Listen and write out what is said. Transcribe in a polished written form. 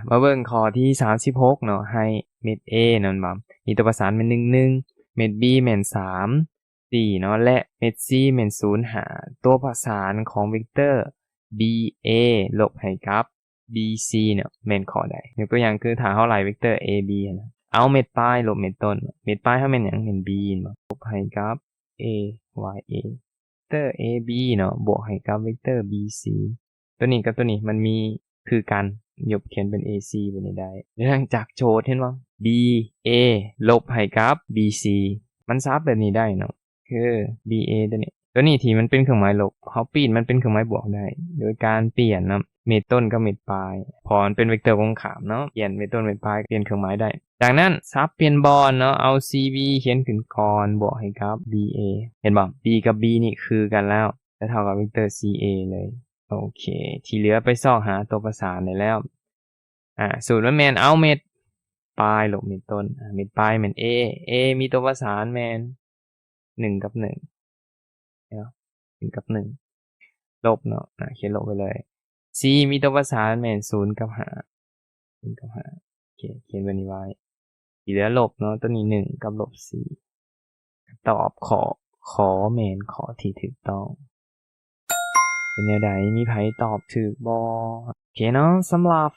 มาเบิ่งข้อที่36เนาะให้เม็ด A นั่นบ่มีตัวประสานแม่น11เม็ด B แม่น3 4เนาะและเม็ด C แม่น0 5ตัวประสานของเวกเตอร์ BA ลบให้กับ BC เนี่ยแม่นข้อใดยกตัวอย่างคือถ้าเฮาไล่เวกเตอร์ AB นะเอาเม็ดปลายลบเม็ดต้นเม็ดปลายเฮาแม่นหยังแม่น B บ่ลบให้กับ AYA เวกเตอร์ AB เนาะบวกให้กับเวกเตอร์ BC ตัวนี้กับตัวนี้มันมีคือกันยกเขียนเป็น AC ไปนี่ได้เนื่องจากโจทย์เห็นบ่ BA ลบให้กับ BC มันซับแบบนี้ได้เนาะคือ BA ตัวนี้ที่มันเป็นเครื่องหมายลบเฮาเปลี่ยนมันเป็นเครื่องหมายบวกได้โดยการเปลี่ยนเนาะเมตรต้นกับเมตรปลายพอมันเป็นเวกเตอร์วงข้ามเนาะเปลี่ยนเมตรต้นเมตรปลายเปลี่ยนเครื่องหมายได้จากนั้นซับเปลี่ยนบอนเนาะเอา CB เขียนขึ้นก่อนบวกให้กับ BA เห็นบ่ B กับ B นี่คือกันแล้วจะเท่ากับเวกเตอร์ CA เลยโอเคที่เหลือไปซอกหาตัวประสานได้แล้วสูตรมันแม่นเอาเม็ดปลายลบเม็ดต้นเม็ดปลายแม่น A มีตัวประสานแม่น1กับ1เนาะ1กับ1ลบเนาะเขียนลบไปเลย C มีตัวประสานแม่น0กับ5 0กับ5โอเคเขียนไว้นี่ไว้ที่เหลือลบเนาะตัวนี้1กับลบ4ตอบขอแม่นข้อที่ถูกต้องเป็นแนวใดมีไผตอบถูกบ่โอเคเนาะสำหรับ